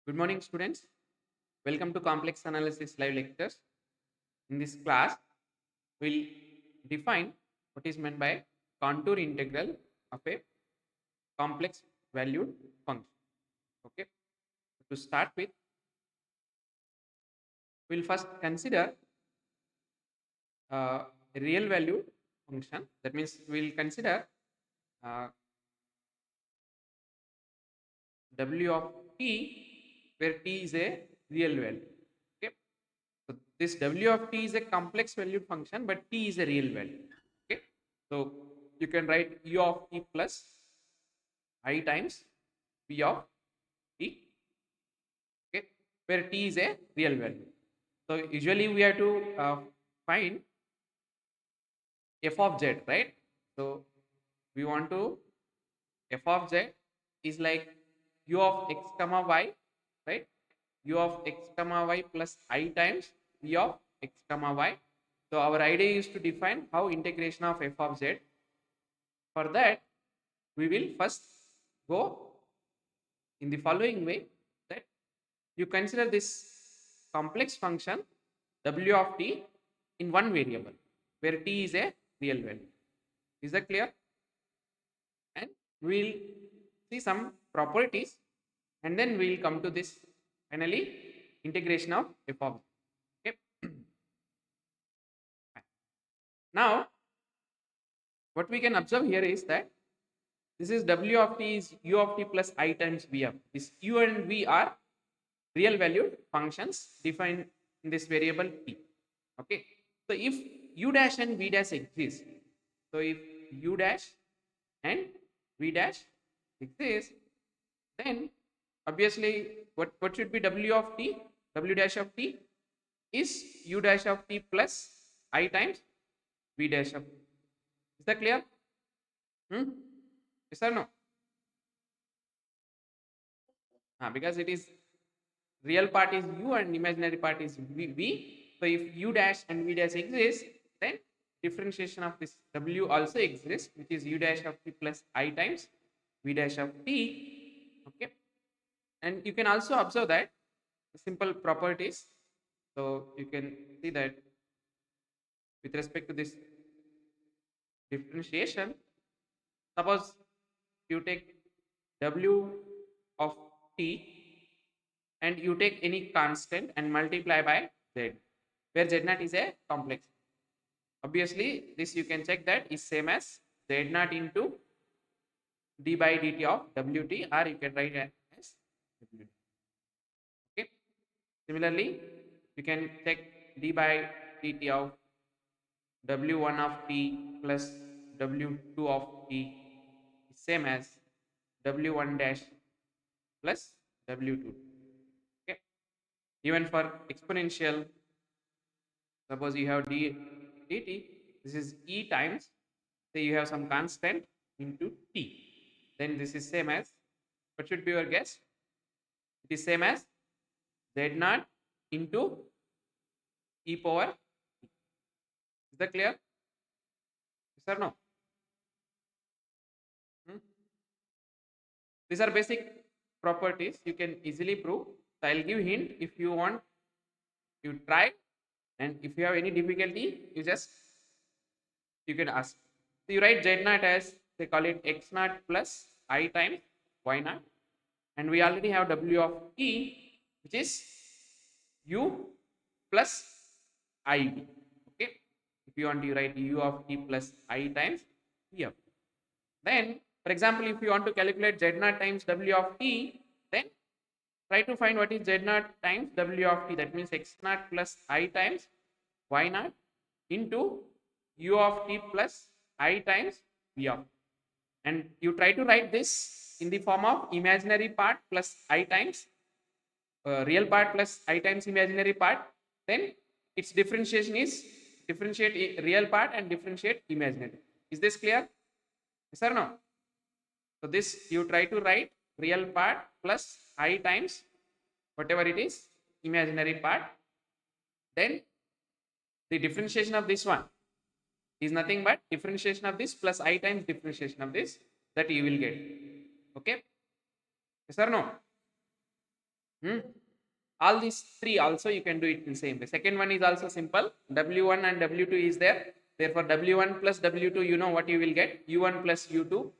Good morning, students. Welcome to Complex Analysis Live Lectures. In this class, we'll define what is meant by contour integral of a complex valued function. Okay. To start with, we'll first consider a real valued function. That means we'll consider uh, w of t, where t is a real value. Okay. So this w of t is a complex valued function, but t is a real value. Okay. So you can write u of t plus I times p of t. Okay, where t is a real value. So usually we have to find f of z, right? So we want to f of z is like u of x comma y, right? U of x comma y plus I times v of x comma y. So our idea is to define how integration of f of z. For that, we will first go in the following way, that you consider this complex function w of t in one variable where t is a real value. Is that clear? And we'll see some properties, and then we'll come to this finally integration of f of z. Okay. Now what we can observe here is that this is w of t is u of t plus I times v of. This u and v are real valued functions defined in this variable t. Okay. So if u dash and v dash exist, so if u dash and v dash exist, then obviously what should be w of t? W dash of t is u dash of t plus I times v dash of t. Is that clear? Yes or no? Because it is real part is u and imaginary part is v. So if u dash and v dash exists, then differentiation of this w also exists, which is u dash of t plus I times v dash of t. Okay. And you can also observe that simple properties. So you can see that with respect to this differentiation, suppose you take w of t and you take any constant and multiply by z, where z naught is a complex. Obviously, this you can check that is same as z naught into d by dt of wt, or you can write it as wt. Okay. Similarly, you can check d by dt of w1 of t plus w2 of t is same as w1 dash plus w2. Okay. Even for exponential, suppose you have dt, this is e times, say you have some constant into t, then this is same as, what should be your guess? It is same as z naught into e power t. Is that clear? Yes or no? Hmm? These are basic properties you can easily prove. So I'll give hint. If you want, you try, and if you have any difficulty, you can ask. So you write z naught as, they call it x naught plus I times y naught, and we already have w of t, which is u plus iv. Okay. If you want to write u of t plus I times v of t. Then, for example, if you want to calculate z naught times w of t, then try to find what is z naught times w of t. That means x naught plus I times y naught into u of t plus I times v of t. And you try to write this in the form of imaginary part plus I times real part plus I times imaginary part. Then its differentiation is differentiate real part and differentiate imaginary. Is this clear? Yes or no? So this you try to write real part plus I times whatever it is imaginary part. Then the differentiation of this one is nothing but differentiation of this plus I times differentiation of this, that you will get. Okay. Yes or no? Hmm? All these three also you can do it in the same way. Second one is also simple. W1 and W2 is there. Therefore, W1 plus W2, you know what you will get. U1 plus U2.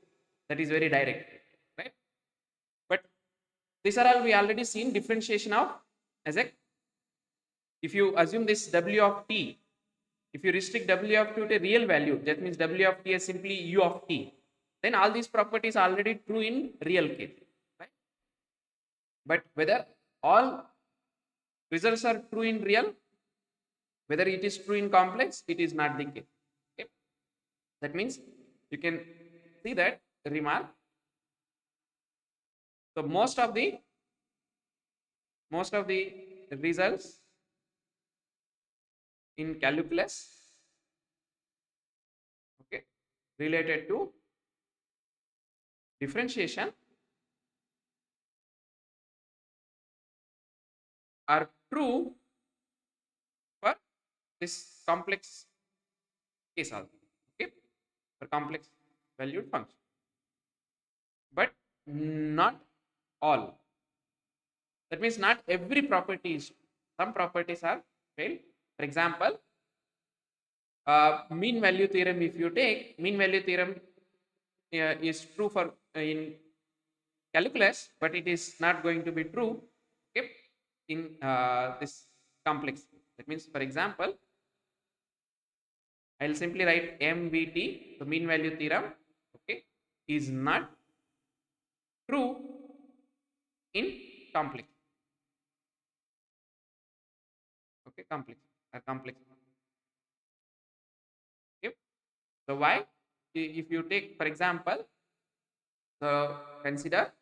That is very direct, right? But these are all we already seen differentiation of as a, if you assume this W of t, if you restrict W of t to a real value, that means W of t is simply U of t, then all these properties are already true in real case, right? But whether all results are true in real, whether it is true in complex, it is not the case. Okay? That means you can see that remark. So most of the results in calculus, okay, related to differentiation are true for this complex case also, okay, for complex valued function, but not all. That means not every property is, some properties are failed. For example, mean value theorem, if you take mean value theorem, is true for in calculus, but it is not going to be true, okay, in this complex. That means, for example, I'll simply write MVT, the mean value theorem, okay, is not true in complex. Okay, complex or complex. Okay. So why? If you take, for example, so consider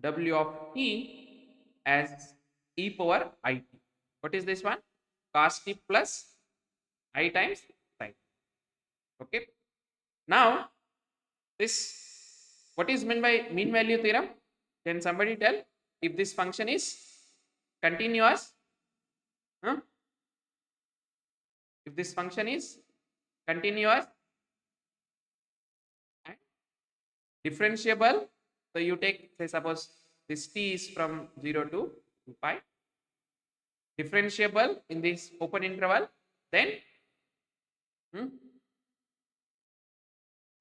W of t as e power it. What is this one? Cos t plus I times sin. Okay. Now, this, what is meant by mean value theorem? Can somebody tell if this function is continuous? Huh? If this function is continuous and differentiable, so you take, say, suppose this t is from 0 to 2 pi, differentiable in this open interval, then hmm,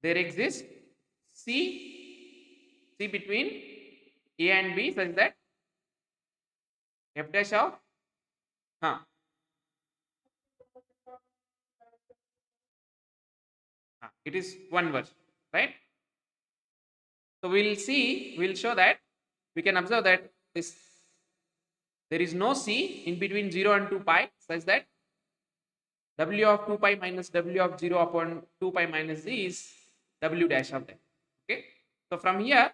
there exists C between A and B such that f dash of huh, it is one version, right? So we'll show that we can observe that this, there is no C in between 0 and 2 pi such that W of 2 pi minus W of 0 upon 2 pi minus Z is W dash of that. Okay. So from here,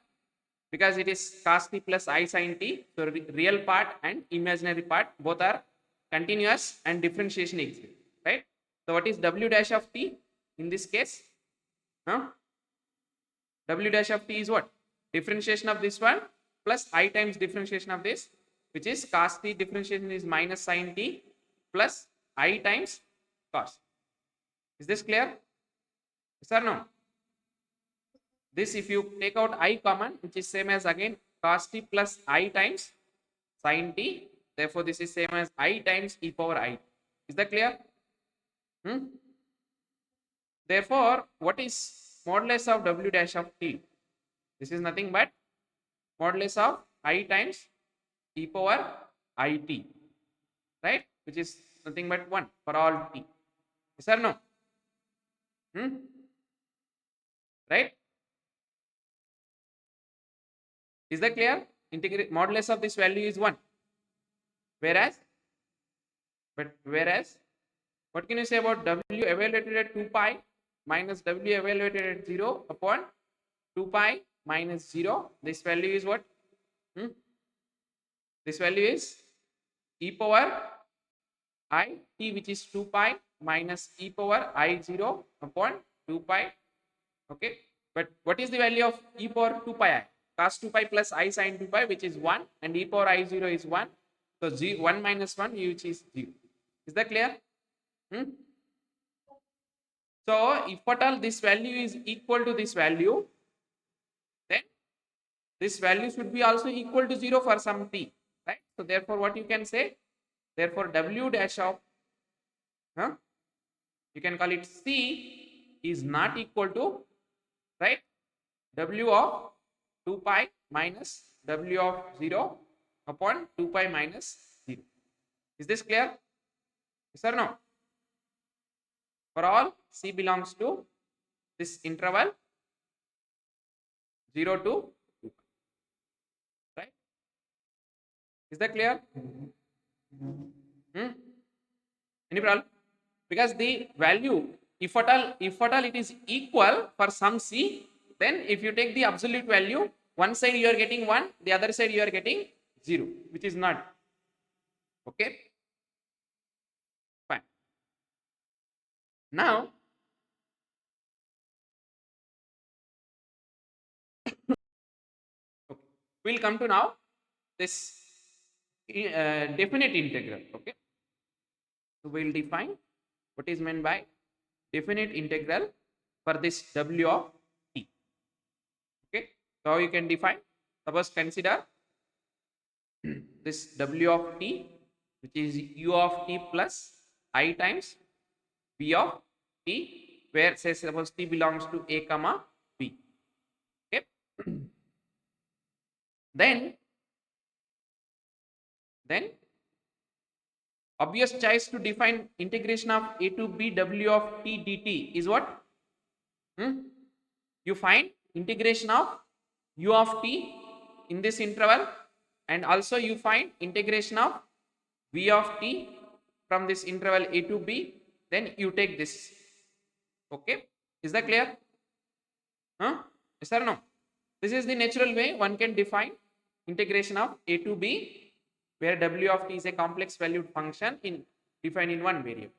because it is cos t plus I sin t, so real part and imaginary part both are continuous and differentiation exists, right? So what is W dash of t in this case? Huh? W dash of t is what? Differentiation of this one plus I times differentiation of this, which is cos t differentiation is minus sin t plus I times cos. Is this clear? Yes or no? This, if you take out I common, which is same as again cos t plus I times sin t. Therefore, this is same as I times e power I. Is that clear? Therefore, what is modulus of W dash of t? This is nothing but modulus of I times e power it, right? Which is nothing but 1 for all t. Yes or no? Right? Is that clear? Integrate modulus of this value is 1. Whereas, what can you say about W evaluated at 2 pi minus W evaluated at 0 upon 2 pi minus 0? This value is what? This value is e power I t, which is 2 pi minus e power I 0 upon 2 pi. Okay. But what is the value of e power 2 pi I? Cos 2 pi plus I sin 2 pi, which is 1, and e power I 0 is 1. So 1 minus 1, which is 0. Is that clear? So if at all this value is equal to this value, then this value should be also equal to 0 for some t, right? So therefore what you can say, therefore w dash of you can call it c is not equal to, right, w of 2 pi minus w of 0 upon 2 pi minus 0. Is this clear? Yes or no? For all c belongs to this interval 0 to 2 pi, right? Is that clear? Any problem? Because the value, if at all it is equal for some c, then if you take the absolute value, one side you are getting 1, the other side you are getting 0, which is not. Okay, fine. Now okay, we'll come to now this definite integral. Okay, so we'll define what is meant by definite integral for this w of t. Okay, so how you can define? Suppose consider this w of t, which is u of t plus I times b of t, where say suppose t belongs to a comma b. Okay, then obvious choice to define integration of a to b w of t dt is what? You find integration of u of t in this interval, and also you find integration of v of t from this interval a to b, then you take this. Okay, is that clear? Yes or no? This is the natural way one can define integration of a to b, where w of t is a complex valued function defined in one variable.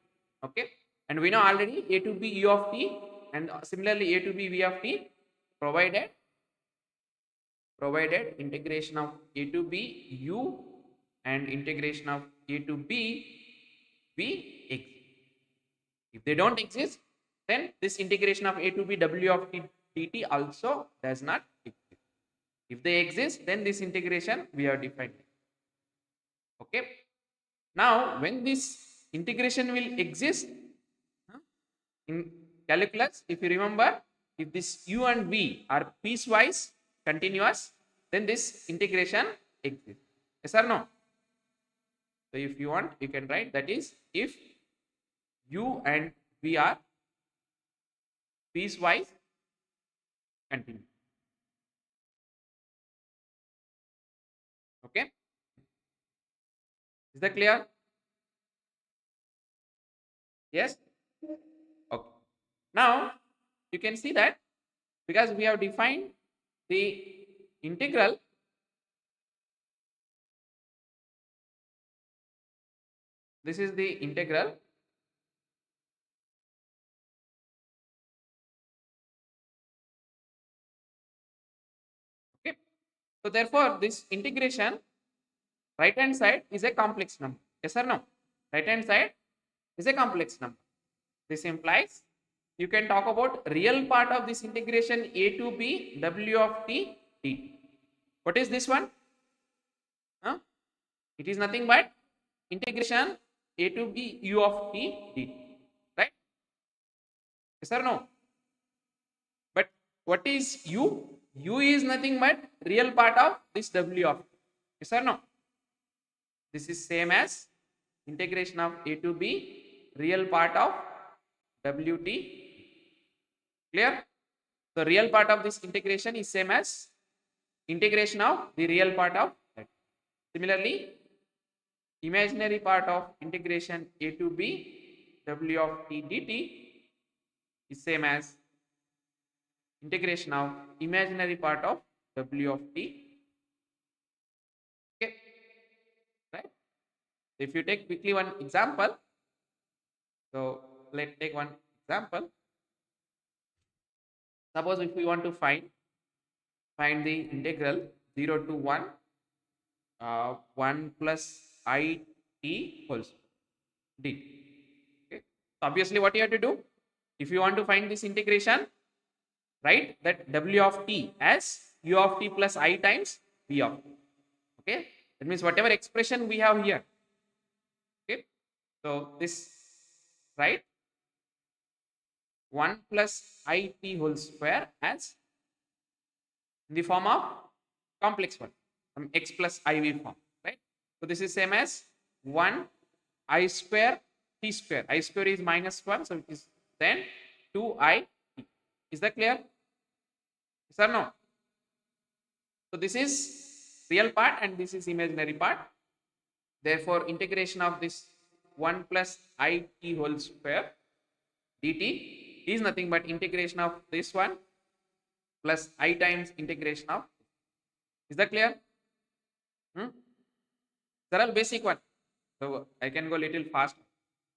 Okay, and we know already a to b u of t, and similarly a to b v of t, provided integration of a to b u and integration of a to b v exist. If they don't exist, then this integration of a to b w of t dt also does not exist. If they exist, then this integration we have defined. Okay, now when this integration will exist in calculus, if you remember, if this u and v are piecewise continuous, then this integration exists. Yes or no? So if you want, you can write that is if u and v are piecewise continuous. Okay, is that clear? Yes. Okay, now you can see that because we have defined the integral, this is the integral okay. So therefore this integration right hand side is a complex number. Yes or no? Right hand side is a complex number. This implies you can talk about real part of this integration a to b w of t dt. What is this one? It is nothing but integration a to b u of t dt, right? Yes or no? But what is u? U is nothing but real part of this w of t. Yes or no? This is same as integration of a to b real part of wt. Clear? So real part of this integration is same as integration of the real part of that. Similarly, imaginary part of integration a to b w of t dt is same as integration of imaginary part of w of t. Okay, right? So if you take quickly one example, so let's take one example. Suppose if we want to find the integral 0 to 1 1 plus I t whole dt. Okay, so obviously what you have to do, if you want to find this integration, write that w of t as u of t plus I times v of t. Okay, that means whatever expression we have here. Okay, so this, right, 1 plus I t whole square as in the form of complex one, from x plus iv form, right? So this is same as 1 I square t square. I square is minus 1, so it is then 2I t. Is that clear? Yes or no? So this is real part and this is imaginary part. Therefore, integration of this 1 plus I t whole square dt is nothing but integration of this one plus I times integration of. Is that clear? They're all basic one. So I can go little fast,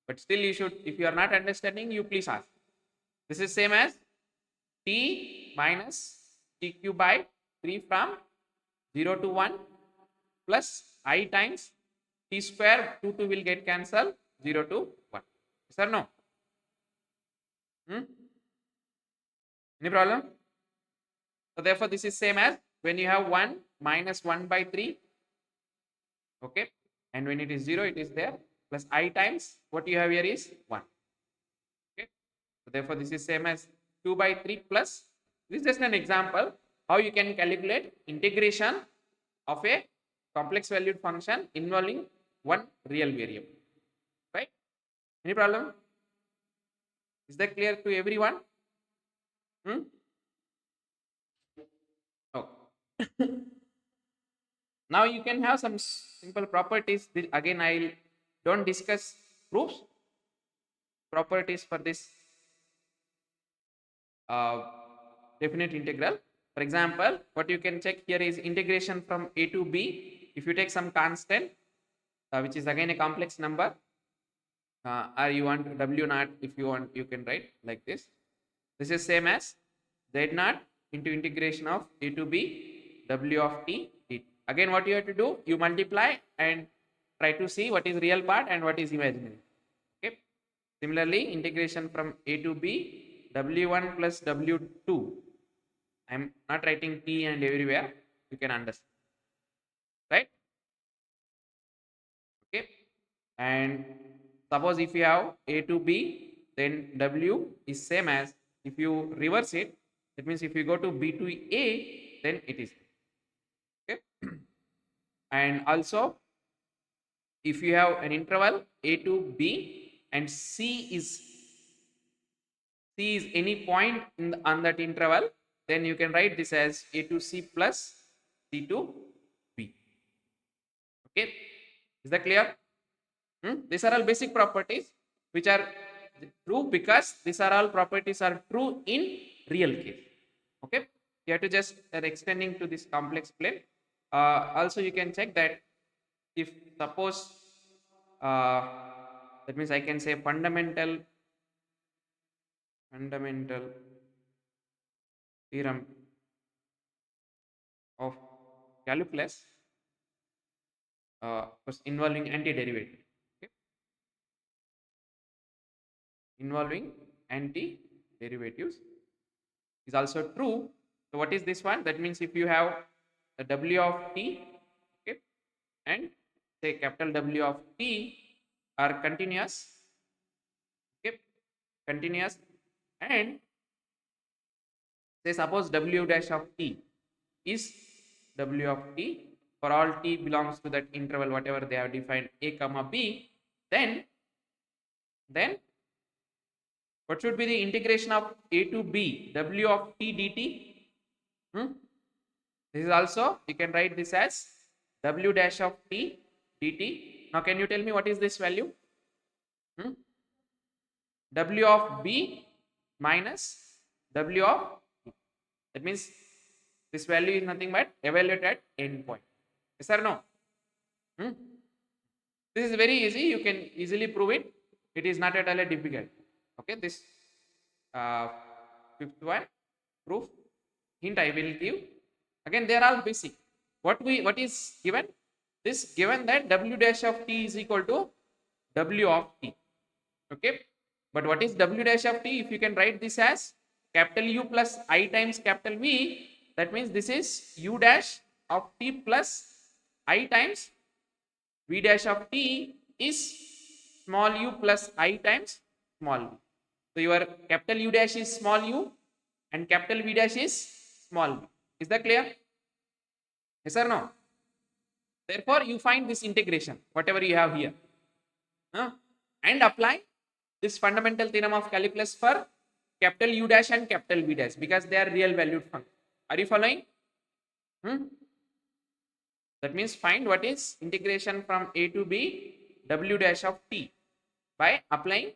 but still you should, if you are not understanding, you please ask. This is same as t minus t cube by 3 from 0 to 1 plus I times t square, 2 will get cancelled, 0 to 1. Yes or no? Any problem? So therefore this is same as when you have 1 minus 1 by 3. Okay, and when it is 0 it is there, plus I times what you have here is 1. Okay, so therefore this is same as 2 by 3 plus, this is just an example how you can calculate integration of a complex valued function involving one real variable, right? Any problem? Is that clear to everyone? Oh. Now you can have some simple properties. Again, I don't discuss proofs. Properties for this definite integral. For example, what you can check here is integration from a to b. If you take some constant, which is again a complex number, or you want w naught, if you want, you can write like this. This is same as z naught into integration of a to b w of t dt. Again, what you have to do, you multiply and try to see what is real part and what is imaginary. Okay. Similarly, integration from a to b w1 plus w2. I am not writing t and everywhere. You can understand, right? Okay. And suppose if you have a to b, then w is same as, if you reverse it, that means if you go to b to a, then it is. Okay. And also, if you have an interval a to b and c is any point in on that interval, then you can write this as a to c plus c to b. Okay, is that clear? These are all basic properties which are true because these are all properties are true in real case. Okay, you have to just extending to this complex plane. Also, you can check that if suppose that means I can say fundamental theorem of calculus was involving antiderivative. Okay. Involving anti-derivatives is also true. So what is this one? That means if you have the w of t, okay, and say capital W of t are continuous, okay, continuous, and say suppose w dash of t is w of t for all t belongs to that interval whatever they have defined a comma b, then what should be the integration of a to b w of t dt? This is also, you can write this as w dash of t dt. Now can you tell me what is this value? W of b minus w of t. That means this value is nothing but evaluate at end point. Yes or no? This is very easy. You can easily prove it. It is not at all difficult. Okay, this fifth one proof hint I will give. Again, they are all basic. What is given? This given that w dash of t is equal to w of t. Okay, but what is w dash of t? If you can write this as capital U plus I times capital V, that means this is u dash of t plus I times v dash of t is small u plus I times small v. So your capital U dash is small u and capital V dash is small v. Is that clear? Yes or no? Therefore, you find this integration, whatever you have here, and apply this fundamental theorem of calculus for capital U dash and capital V dash because they are real valued functions. Are you following? That means find what is integration from a to b w dash of t by applying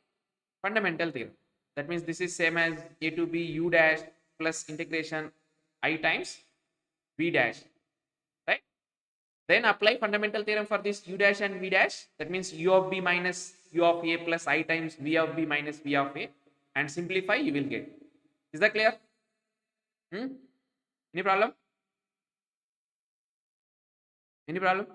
fundamental theorem. That means this is same as a to b u dash plus integration I times v dash, right? Then apply fundamental theorem for this u dash and v dash. That means u of b minus u of a plus I times v of b minus v of a, and simplify, you will get. Is that clear? Any problem? Any problem?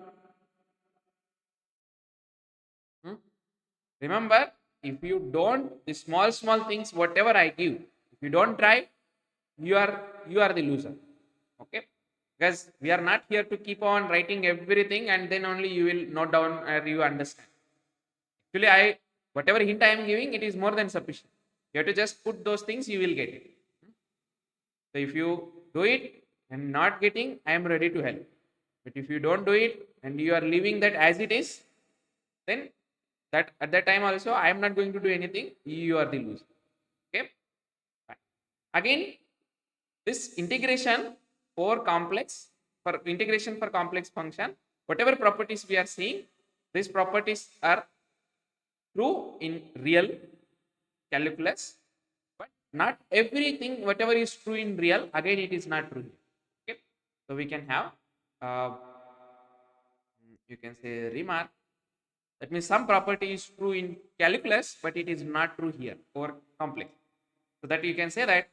Remember, if you don't, the small things, whatever I give, if you don't try, you are the loser. Okay? Because we are not here to keep on writing everything and then only you will note down or you understand. Actually, whatever hint I am giving, it is more than sufficient. You have to just put those things, you will get it. So if you do it and not getting, I am ready to help. But if you don't do it and you are leaving that as it is, then that at that time also I am not going to do anything. You are the loser. Okay. Fine. Again, this integration for complex function, whatever properties we are seeing, these properties are true in real calculus, but not everything whatever is true in real, again it is not true. Okay. So we can have you can say remark. That means some property is true in calculus, but it is not true here or complex. So that you can say that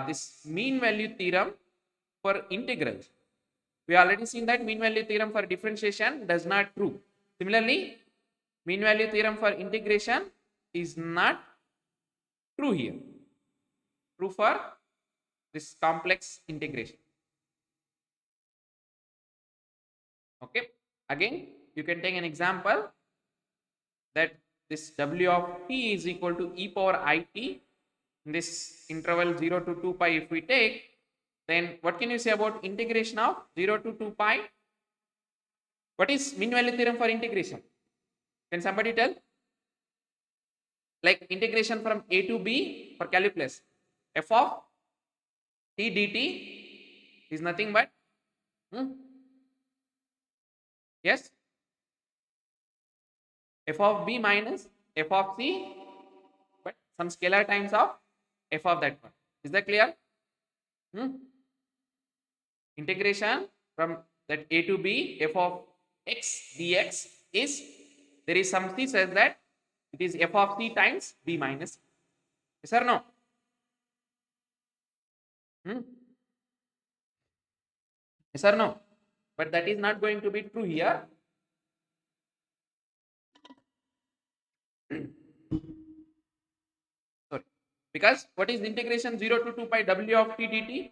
this mean value theorem for integrals, we already seen that mean value theorem for differentiation does not true. Similarly, mean value theorem for integration is not true here. True for this complex integration. Okay. Again, you can take an example that this w of t is equal to e power it in this interval 0 to 2 pi. If we take, then what can you say about integration of 0 to 2 pi? What is mean value theorem for integration? Can somebody tell? Like integration from a to b for calculus, f of t dt is nothing but yes, f of b minus f of c, but some scalar times of f of that one. Is that clear? Integration from that a to b f of x dx is, there is some c says that it is f of c times b minus c. Yes or no? Yes or no? But that is not going to be true here. Sorry, because what is integration 0 to 2 pi w of t dt?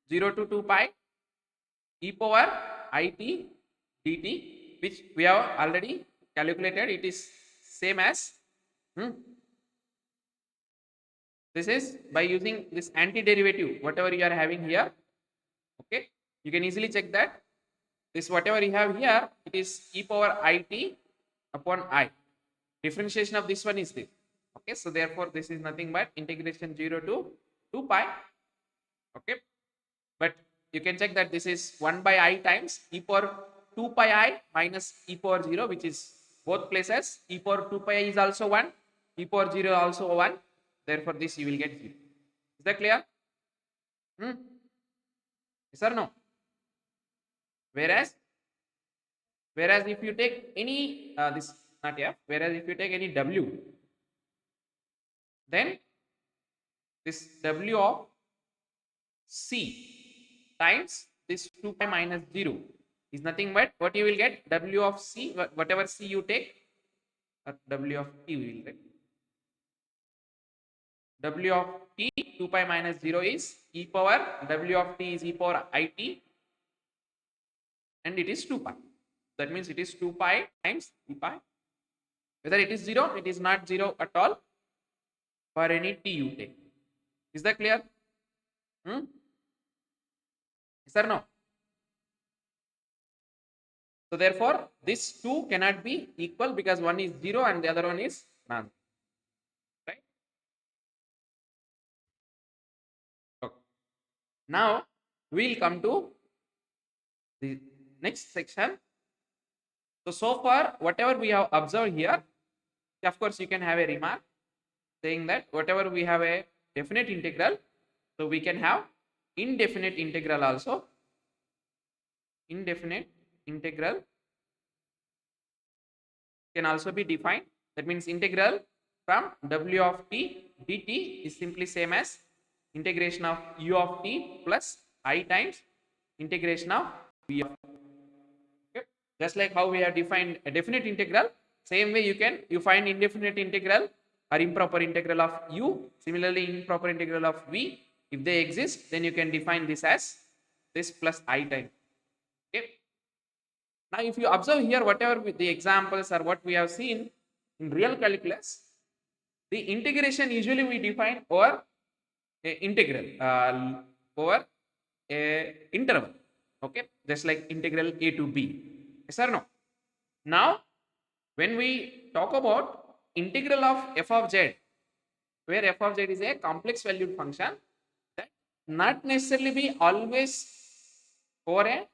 0 to 2 pi e power it dt, which we have already calculated. It is same as this is by using this antiderivative, whatever you are having here. Okay, you can easily check that this whatever you have here, it is e power it upon I. Differentiation of this one is this. Okay, so therefore this is nothing but integration 0 to 2 pi. Okay, but you can check that this is 1 by I times e power 2 pi I minus e power 0, which is both places. E power 2 pi is also 1, e power 0 also 1. Therefore this you will get 0. Is that clear? Yes or no? Whereas if you take any this not f, whereas if you take any w, then this w of c times this 2 pi minus 0 is nothing but what you will get, w of c, whatever c you take, w of t we will get. w of t 2 pi minus 0 is e power w of t is e power it, and it is 2 pi. That means it is 2 pi times e pi. Whether it is 0, it is not 0 at all for any t you take. Is that clear? Yes or no? So therefore, this 2 cannot be equal because one is 0 and the other one is none. Right? Okay. Now we'll come to the next section. So far, whatever we have observed here, of course, you can have a remark saying that whatever we have a definite integral, so we can have indefinite integral also. Indefinite integral can also be defined. That means integral from w of t dt is simply same as integration of u of t plus I times integration of v of t. Okay. Just like how we have defined a definite integral, same way you find indefinite integral or improper integral of u, similarly improper integral of v. If they exist, then you can define this as this plus I time. Okay. Now, if you observe here, whatever with the examples or what we have seen in real calculus, the integration usually we define over a integral over a interval. Okay, just like integral a to b. Yes or no? Now, when we talk about integral of f of z, where f of z is a complex valued function, that not necessarily be always over a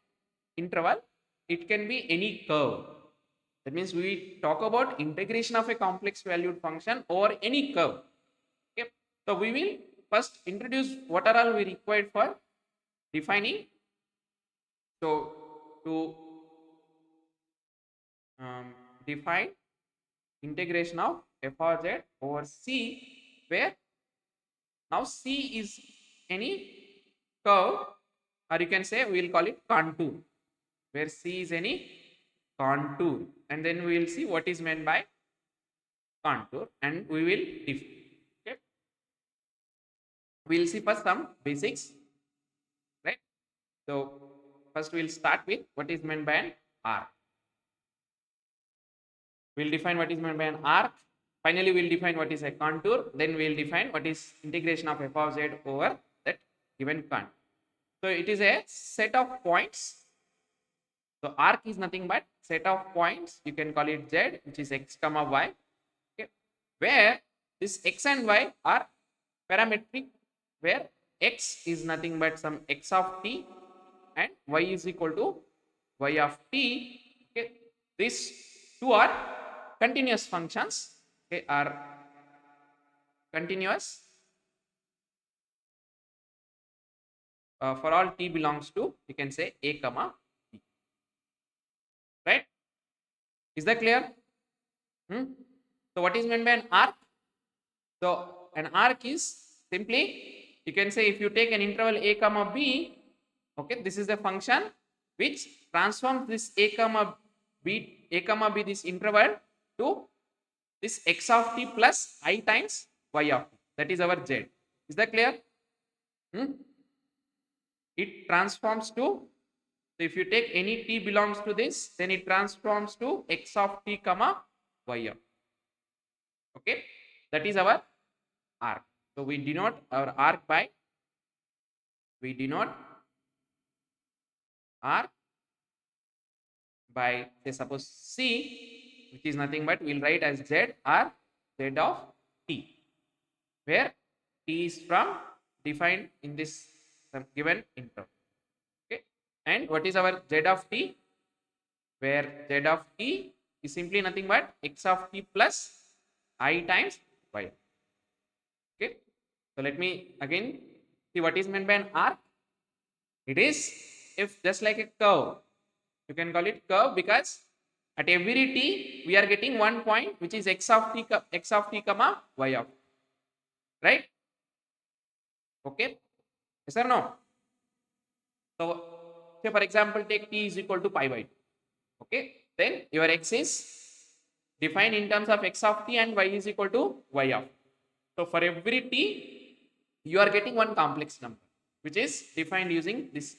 interval, it can be any curve. That means we talk about integration of a complex valued function over any curve. Okay. So we will first introduce what are all we required for defining. So to define integration of f of z over c, where now c is any curve, or you can say we will call it contour, where c is any contour, and then we will see what is meant by contour, and we will define. Okay, we will see first some basics, right? So first we will start with what is meant by an arc. We'll define what is meant by an arc. Finally, we'll define what is a contour. Then we'll define what is integration of f of z over that given contour. So it is a set of points. So arc is nothing but set of points. You can call it z, which is x comma y. Okay, where this x and y are parametric, where x is nothing but some x of t and y is equal to y of t. Okay, these two are continuous functions. Okay, are continuous for all t belongs to, you can say, a comma b. Right? Is that clear? So what is meant by an arc? So an arc is simply, you can say, if you take an interval a comma b, okay, this is the function which transforms this a comma b this interval to this x of t plus I times y of t. That is our z. Is that clear? It transforms to, so if you take any t belongs to this, then it transforms to x of t comma y of. Okay, that is our arc. So we denote our arc by, we denote arc by, say, suppose c, which is nothing but we'll write as z or z of t, where t is from defined in this given interval. Okay, and what is our z of t, where z of t is simply nothing but x of t plus I times y. Okay, so let me again see what is meant by an arc. It is if just like a curve, you can call it curve, because at every t we are getting one point which is x of t comma y of, right? Okay, yes or no? So say for example take t is equal to pi by 2. Okay, then your x is defined in terms of x of t and y is equal to y of. So for every t, you are getting one complex number, which is defined using this.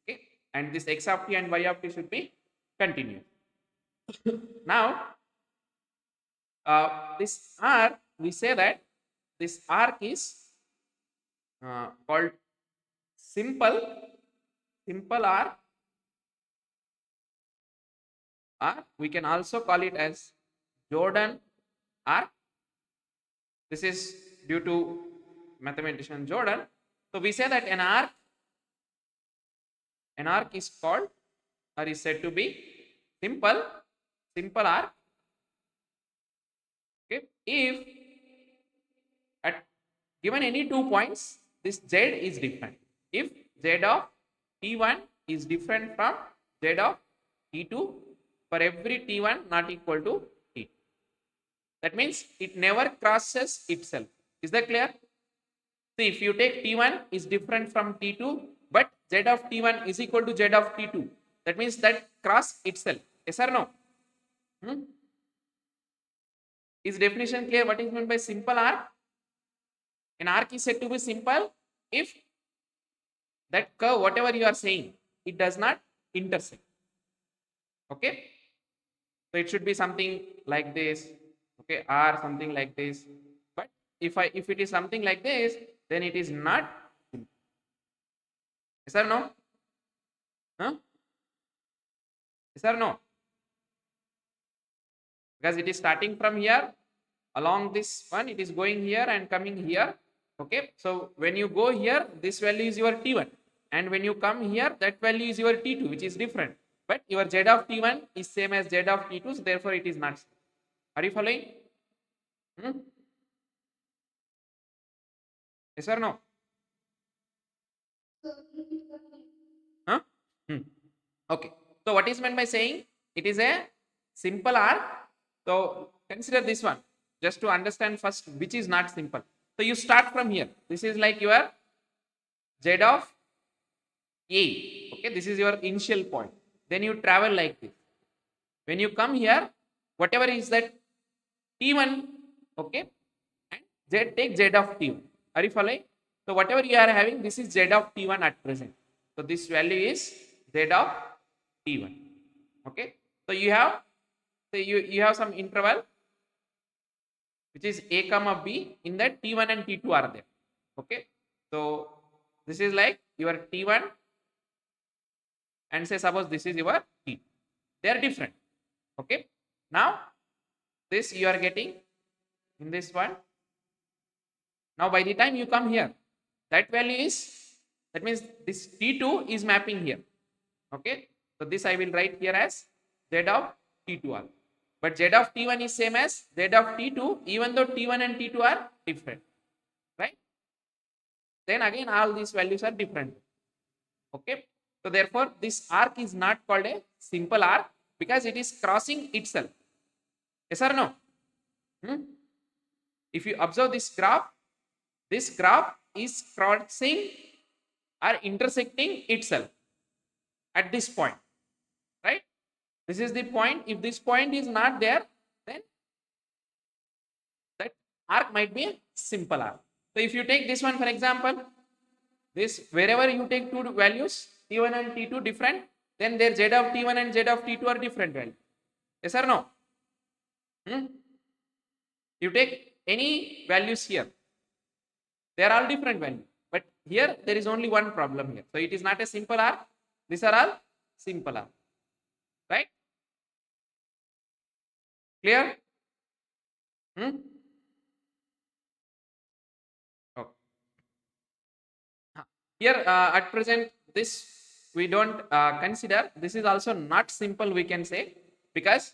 Okay, and this x of t and y of t should be continuous. Now, this R, we say that this arc is called simple arc, or we can also call it as Jordan arc. This is due to mathematician Jordan. So we say that an arc is called or is said to be simple arc. Okay, if at given any 2 points, this z is different. If z of t1 is different from z of t2 for every t1 not equal to t2. That means it never crosses itself. Is that clear? See, if you take t1 is different from t2, but z of t1 is equal to z of t2, that means that cross itself. Yes or no? Is definition clear? What is meant by simple arc? An arc is said to be simple if that curve, whatever you are saying, it does not intersect. Okay, so it should be something like this. Okay, or something like this. But if it is something like this, then it is not simple. Yes or no? Huh? Yes or no? Because it is starting from here along this one, it is going here and coming here. Okay, so when you go here, this value is your t1, and when you come here, that value is your t2, which is different. But your z of t1 is same as z of t2, so therefore it is not. Are you following? Yes or no? Huh? Okay, so what is meant by saying it is a simple arc? So consider this one just to understand first which is not simple. So you start from here. This is like your z of a. Okay, this is your initial point. Then you travel like this. When you come here, whatever is that t1, okay, and z, take z of t1. Are you following? So whatever you are having, this is z of t1 at present. So this value is z of t1. Okay, so you have some interval which is a comma b. In that t1 and t2 are there. Okay, so this is like your t1, and say suppose this is your t. They are different. Okay, now this you are getting in this one. Now by the time you come here, that value is, that means this t2 is mapping here. Okay, so this I will write here as z of t2r. But z of t1 is same as z of t2, even though t1 and t2 are different, right? Then again all these values are different. Okay, so therefore this arc is not called a simple arc because it is crossing itself. Yes or no? If you observe this graph is crossing or intersecting itself at this point, right? This is the point. If this point is not there, then that arc might be a simple arc. So if you take this one for example, this wherever you take two values t1 and t2 different, then their z of t1 and z of t2 are different values. Yes or no? You take any values here, they are all different values, but here there is only one problem here. So it is not a simple arc. These are all simple arc, right? Clear? Okay. Here at present this we don't consider. This is also not simple, we can say, because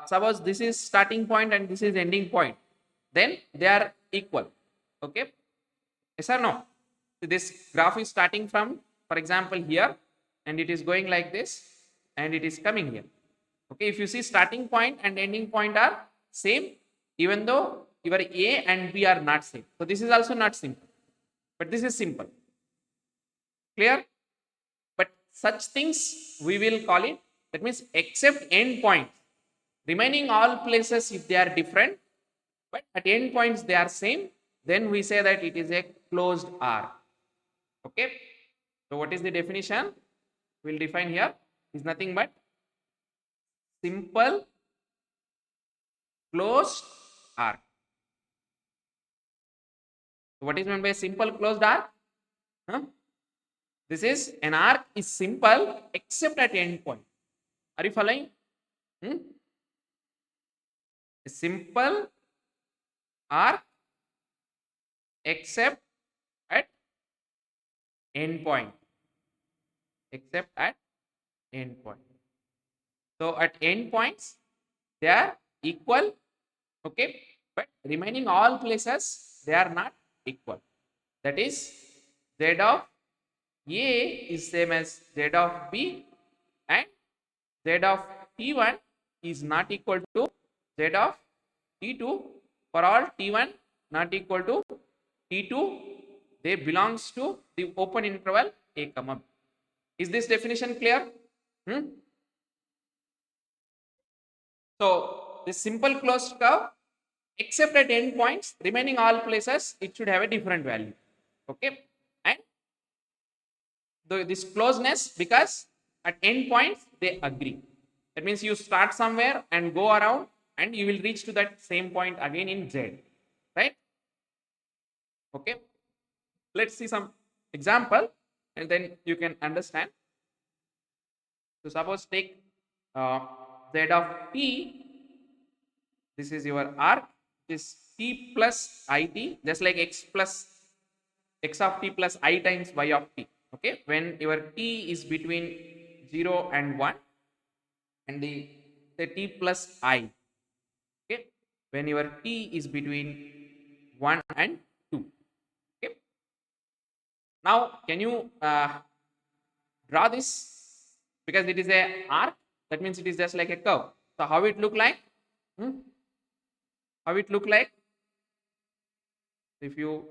suppose this is starting point and this is ending point, then they are equal. Okay, yes or no? So this graph is starting from, for example, here, and it is going like this, and it is coming here. Okay, if you see starting point and ending point are same, even though your A and B are not same. So this is also not simple, but this is simple. Clear? But such things we will call it, that means except end point, remaining all places if they are different, but at endpoints they are same, then we say that it is a closed arc. Okay, so what is the definition? We'll define here is nothing but simple closed arc. So what is meant by simple closed arc? Huh? This is an arc is simple except at endpoint. Are you following? A simple arc except at endpoint. Except at endpoint. So at endpoints they are equal, okay, but remaining all places they are not equal. That is, z of A is same as z of B, and z of T1 is not equal to z of T2 for all T1 not equal to T2. They belongs to the open interval A comma B. Is this definition clear? So this simple closed curve except at endpoints, remaining all places it should have a different value. Okay, and this closeness because at endpoints they agree. That means you start somewhere and go around and you will reach to that same point again in Z, right? Okay, let's see some example and then you can understand. So suppose take Z of T. This is your arc, is T plus IT, just like x of T plus I times y of T. Okay, when your T is between 0 and 1 and the T plus I. Okay, when your T is between 1 and 2. Okay, now can you draw this? Because it is a arc, that means it is just like a curve. So how it look like? How it look like? If you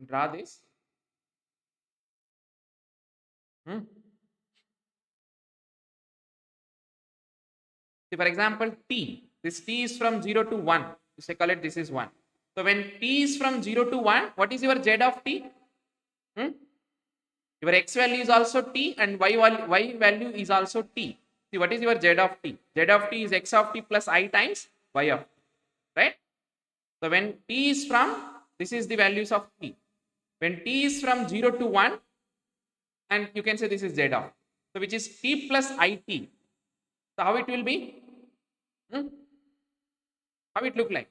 draw this, see, for example, T. This T is from 0 to 1. You say call it this is 1. So when T is from 0 to 1, what is your Z of T? Your X value is also T and Y value is also T. See, what is your Z of T? Z of T is X of T plus I times Y of T. Right? So when T is from, this is the values of T. When T is from 0 to 1, and you can say this is Z of. So which is T plus IT. So how it will be? How it look like?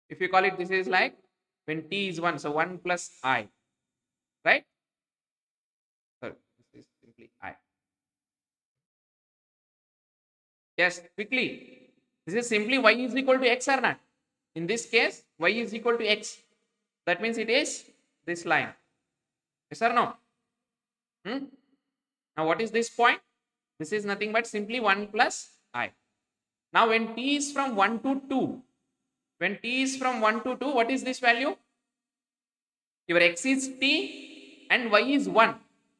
If you call it, this is like when T is 1, so 1 plus I. Right? So this is simply I. Yes, quickly. This is simply y is equal to x or not. In this case, y is equal to x. That means it is this line. Yes or no? Now what is this point? This is nothing but simply 1 plus I. Now when t is from 1 to 2, when t is from 1 to 2, what is this value? Your x is t and y is 1.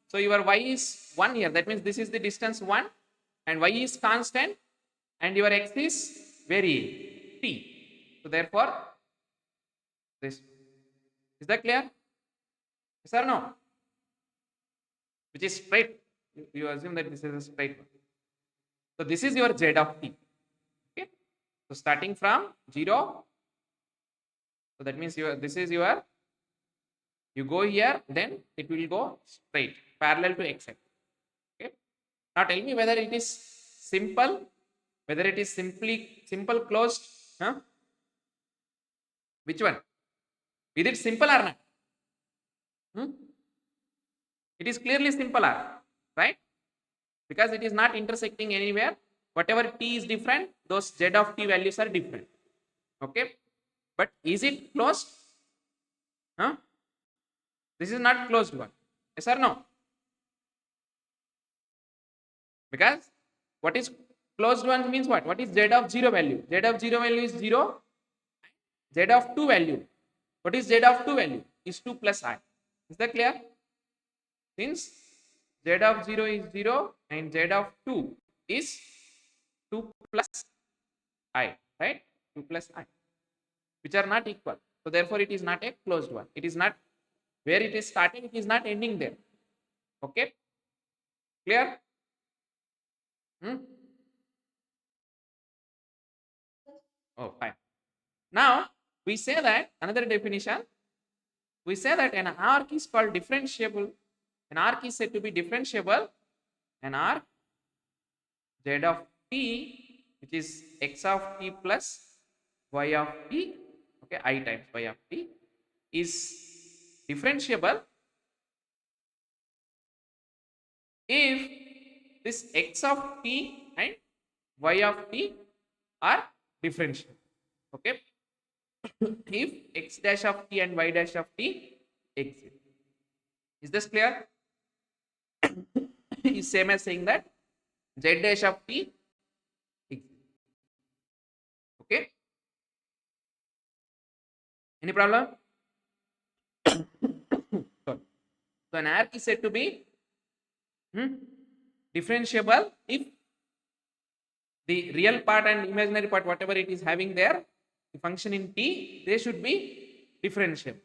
So your y is 1 here. That means this is the distance 1 and y is constant and your x is variable t. So therefore, this is that clear? Yes or no? Which is straight. You assume that this is a straight one. So this is your z of t. Okay. So starting from 0. So that means this is your, you go here, then it will go straight, parallel to x. Okay. Now tell me whether it is simple, whether it is simple closed. Which one? Is it simple or not? It is clearly simple arc, right? Because it is not intersecting anywhere. Whatever t is different, those z of t values are different. Okay, but is it closed? This is not closed one. Yes or no? Because what is closed one means what? What is z of 0 value? Z of 0 value is 0. Z of 2 value. What is z of 2 value? Is 2 plus I. Is that clear? Since z of 0 is 0 and z of 2 is 2 plus I, right? 2 plus I, which are not equal. So therefore it is not a closed one. It is not where it is starting, it is not ending there. Okay, clear? Hmm? Oh, fine. Now we say that another definition, we say that an arc is called differentiable. An arc is said to be differentiable. An arc z of t, which is x of t plus y of t, okay, I times y of t, is differentiable if this x of t and y of t are differentiable. Okay, if x dash of t and y dash of t exist. Is this clear? Is same as saying that z dash of t exists. Okay, any problem? Sorry. So an arc is said to be differentiable if the real part and imaginary part, whatever it is having there, the function in t, they should be differentiable.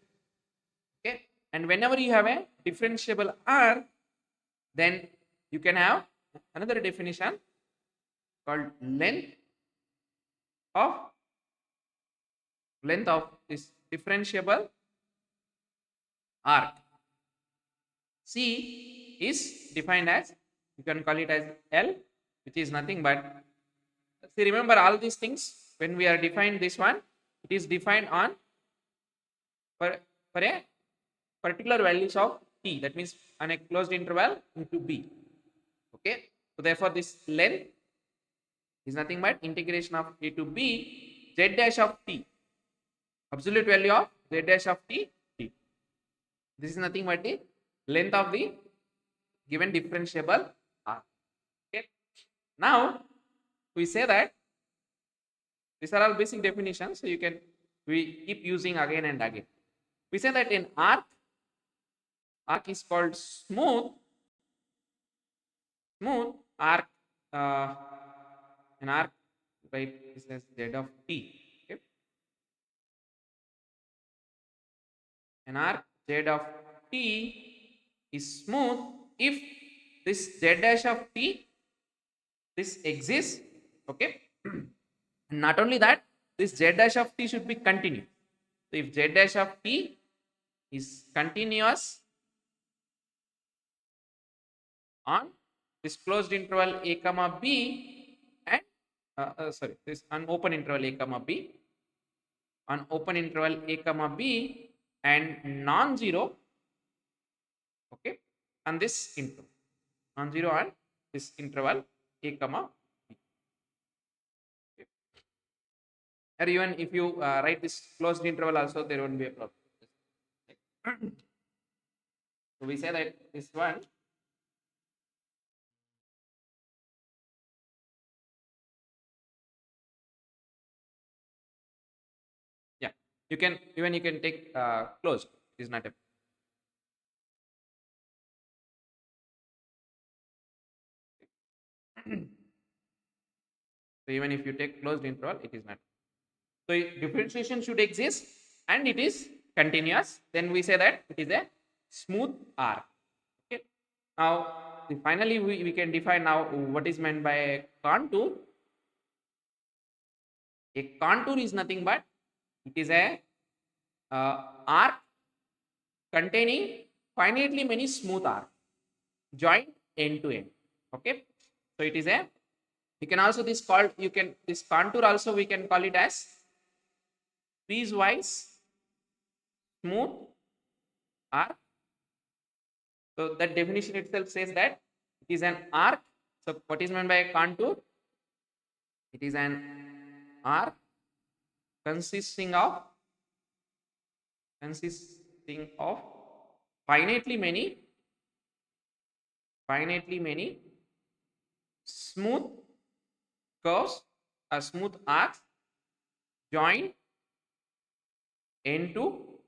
Okay, and whenever you have a differentiable arc, then you can have another definition called of length of this differentiable arc. C is defined as, you can call it as L, which is nothing but, see, remember all these things when we are defined this one, it is defined on for a particular values of t, that means on a closed interval into b. Okay, so therefore this length is nothing but integration of a to b z dash of t, absolute value of z dash of t, t. This is nothing but the length of the given differentiable r. Okay, now we say that these are all basic definitions, so you can, we keep using again and again. We say that an arc is called smooth arc, an arc, right, this is z of t. Okay, an arc z of t is smooth if this z dash of t, this exists. Okay, not only that, this z dash of t should be continuous. So if z dash of t is continuous on this closed interval a comma b and sorry, this an open interval a comma b, on open interval a comma b and non-zero, okay, on this interval, non-zero on this interval a comma b. Okay. Or even if you write this closed interval also, there won't be a problem. So we say that this one, yeah, you can, even you can take closed, it is not a, so even if you take closed interval, it is not. So differentiation should exist and it is continuous. Then we say that it is a smooth arc. Okay. Now finally we can define now what is meant by a contour. A contour is nothing but it is a arc containing finitely many smooth arcs joined end to end. Okay. So it is a, you can also this called, you can, this contour also we can call it as piecewise smooth arc. So that definition itself says that it is an arc. So what is meant by a contour? It is an arc consisting of finitely many smooth curves or smooth arcs joined end to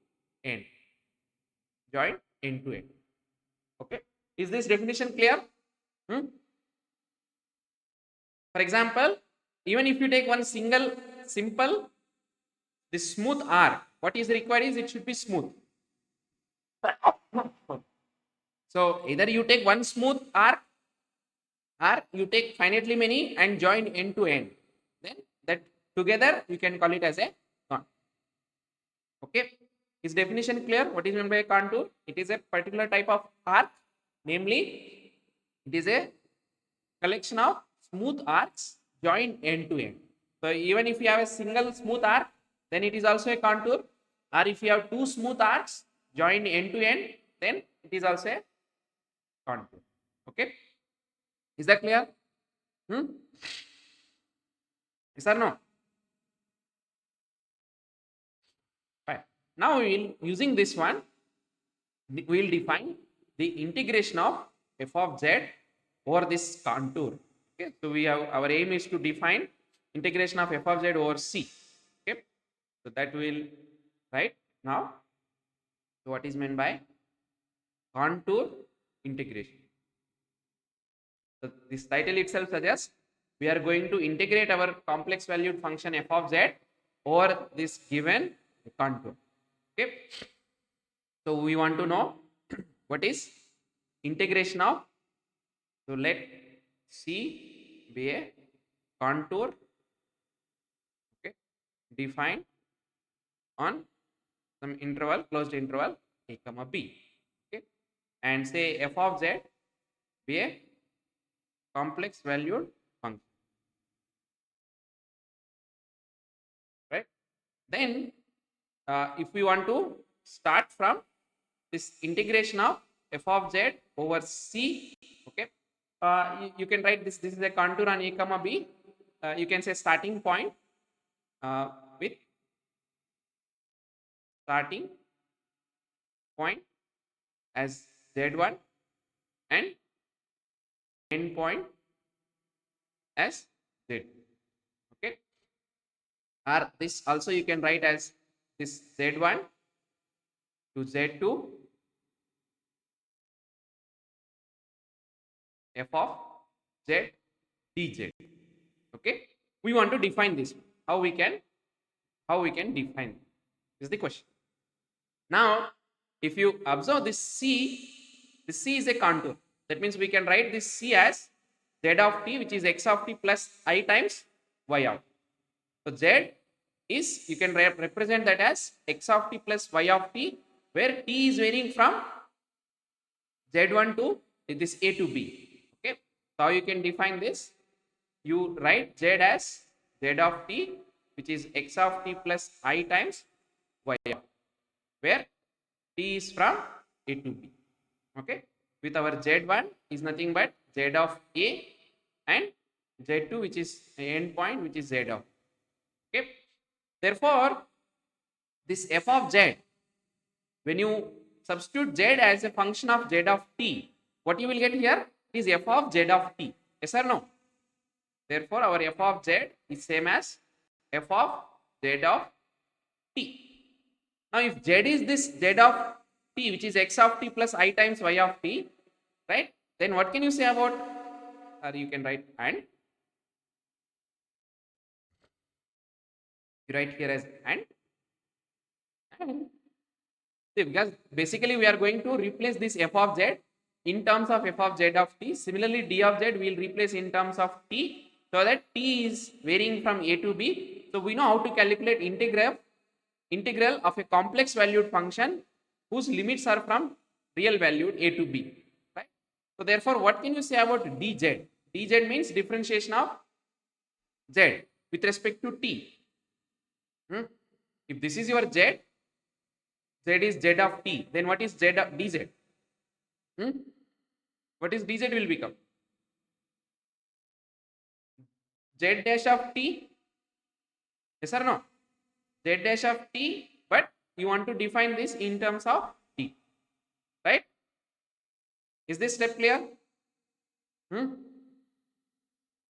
end. Joined end to end. Okay. Is this definition clear? For example, even if you take one single simple this smooth arc, what is required is it should be smooth. So either you take one smooth arc or you take finitely many and join end to end. Then that together you can call it as a contour. Okay. Is definition clear? What is meant by a contour? It is a particular type of arc, namely it is a collection of smooth arcs joined end to end. So even if you have a single smooth arc, then it is also a contour. Or if you have two smooth arcs joined end to end, then it is also a contour. Okay. Is that clear? Yes or no? Right. Now we will, using this one, we will define the integration of f of z over this contour. Okay. So we have, our aim is to define integration of f of z over c. Okay. So that we will write now. So what is meant by contour integration? So this title itself suggests we are going to integrate our complex valued function f of z over this given contour. Okay. So we want to know what is integration of, so let C be a contour, okay, defined on some interval, closed interval a comma b, okay, and say f of z be a complex valued function, right? Then if we want to start from this integration of f of z over c, okay, you can write this is a contour on a comma b, you can say starting point with starting point as z1 and end point as z2, okay, or this also you can write as this z1 to z2 f of z dz. Okay, we want to define this. How we can define is the question. Now if you observe this c is a contour. That means we can write this c as z of t, which is x of t plus I times y of t. So z is, you can represent that as x of t plus y of t, where t is varying from z1 to this a to b. Okay, so how you can define this? You write z as z of t, which is x of t plus I times y of t, where t is from a to b. Okay, with our z1 is nothing but z of a and z2, which is end point, which is z of. Okay, therefore this f of z, when you substitute z as a function of z of t, what you will get here is f of z of t. Yes or no? Therefore our f of z is same as f of z of t. Now if z is this z of t, which is x of t plus I times y of t, right, then what can you say about, or you can write and, you write here as and. See, because basically we are going to replace this f of z in terms of f of z of t. Similarly d of z we will replace in terms of t, so that t is varying from a to b. So we know how to calculate integral of a complex valued function whose limits are from real valued a to b, right? So therefore what can you say about dz? Dz means differentiation of z with respect to t. If this is your z, z is z of t, then what is z of dz? What is dz will become? Z dash of t, yes or no? Z dash of t, but you want to define this in terms of t, right? Is this step clear?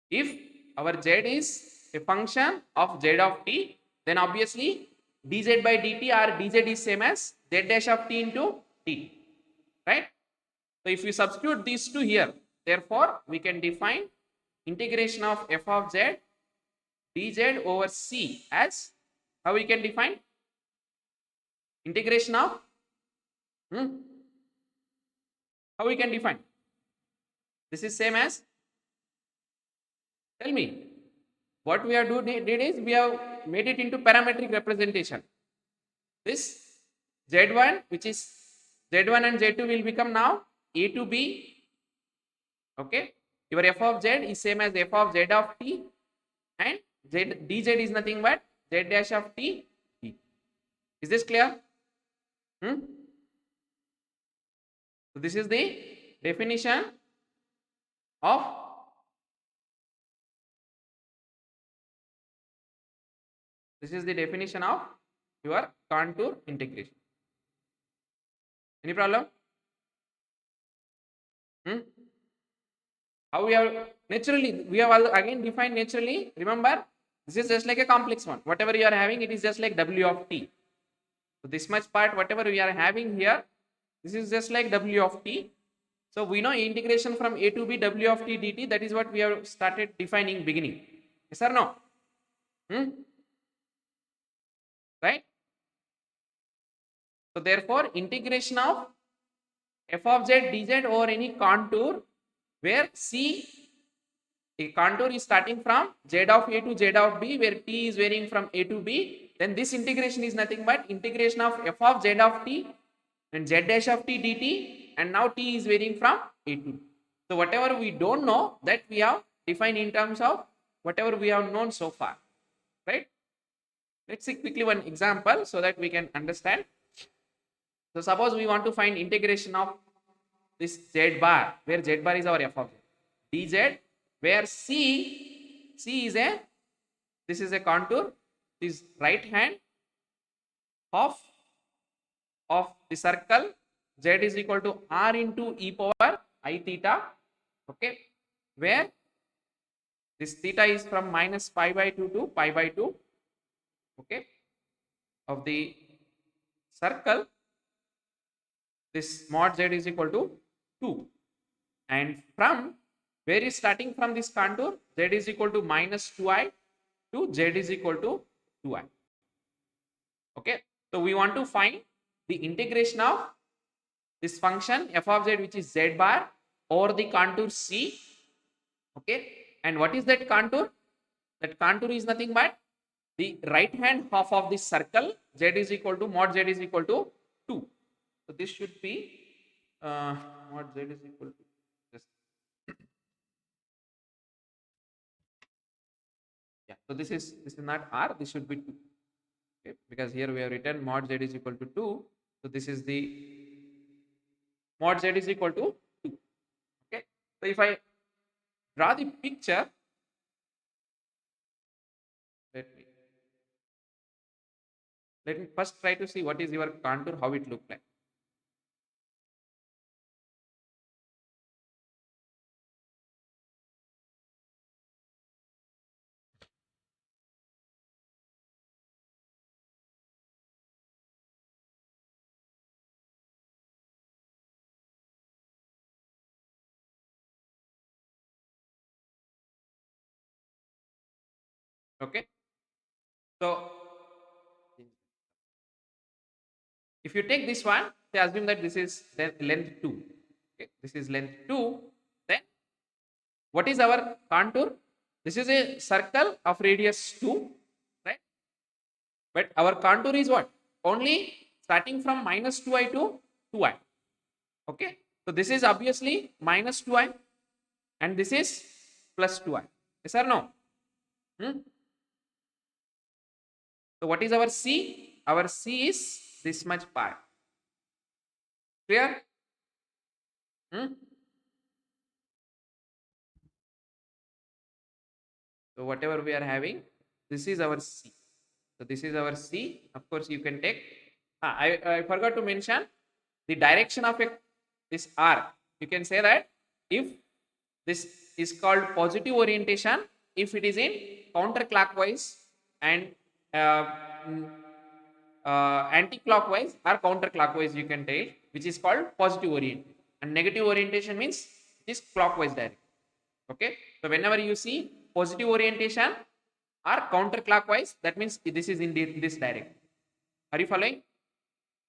If our z is a function of z of t, then obviously dz by dt or dz is same as z dash of t into t, right? So if we substitute these two here, therefore we can define integration of f of z dz over c as, how we can define? Integration of, how we can define? This is same as, tell me. What we have did is we have made it into parametric representation. This z1, which is z1 and z2, will become now a to b. Okay, your f of z is same as f of z of t, and dz is nothing but z dash of t. Is this clear? So this is the definition of your contour integration. Any problem? How we have naturally, we have again defined naturally. Remember, this is just like a complex one. Whatever you are having, it is just like w of t. So this much part, whatever we are having here, this is just like w of t. So we know integration from a to b w of t dt. That is what we have started defining beginning. Yes or no? Right? So therefore, integration of f of z dz over any contour where c, a contour is starting from z of a to z of b, where t is varying from a to b, then this integration is nothing but integration of f of z of t and z dash of t dt, and now t is varying from a to b. So whatever we don't know, that we have defined in terms of whatever we have known so far, right? Let's see quickly one example so that we can understand. So suppose we want to find integration of this z bar, where z bar is our f of z, dz, where c is a, this is a contour, this right hand half of the circle, z is equal to r into e power I theta, okay, where this theta is from minus pi by 2 to pi by 2, okay, of the circle. This mod z is equal to 2, and from where is starting from this contour, z is equal to minus 2i to z is equal to 2i. Okay, so we want to find the integration of this function f of z, which is z bar, over the contour c. Okay, and what is that contour? That contour is nothing but the right hand half of this circle, z is equal to mod z is equal to 2. So this should be mod z is equal to this. Yeah, so this is not r, this should be 2. Okay, because here we have written mod z is equal to 2, so this is the mod z is equal to 2. Okay, so if I draw the picture, let me first try to see what is your contour, how it look like. Okay, so if you take this one, say assume that this is length 2. Okay, this is length 2. Then what is our contour? This is a circle of radius 2, right? But our contour is what? Only starting from minus 2i to 2i. Okay, so this is obviously minus 2i, and this is plus 2i. Yes or no? So what is our c? Our c is this much pi. Clear? So whatever we are having, this is our c. So this is our c. Of course, you can take. I forgot to mention the direction of this arc. You can say that if this is called positive orientation, if it is in counterclockwise and anti-clockwise or counterclockwise, you can take, which is called positive orientation, and negative orientation means it is clockwise direction. Okay, so whenever you see positive orientation, or counterclockwise, that means this is in this direction. Are you following?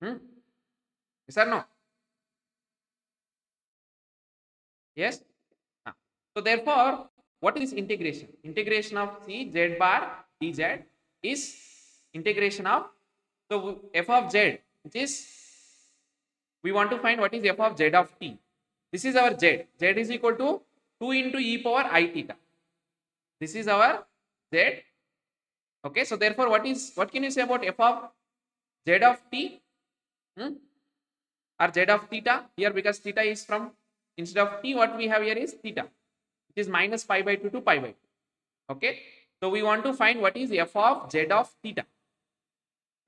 Yes or no? Yes. Ah. So therefore, what is integration? Integration of c z bar dz is integration of, so f of z, which is, we want to find what is f of z of t. This is our z. Z is equal to 2 into e power I theta. This is our z. Okay. So therefore, what can you say about f of z of t? Or z of theta here, because theta is from, instead of t, what we have here is theta, which is minus pi by 2 to pi by 2. Okay. So we want to find what is f of z of theta.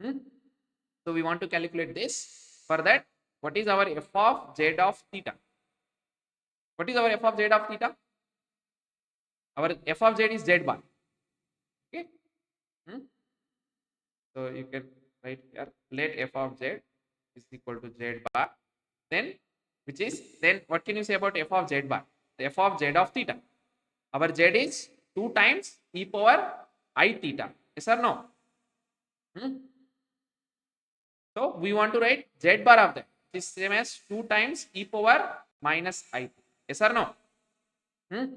So we want to calculate this. For that, what is our f of z of theta? What is our f of z of theta? Our f of z is z bar. Okay. So you can write here, let f of z is equal to z bar. Then, which is, then what can you say about f of z bar? The f of z of theta. Our z is 2 times e power I theta. Yes or no? So we want to write z bar of that, which is same as 2 times e power minus I. Yes or no? 2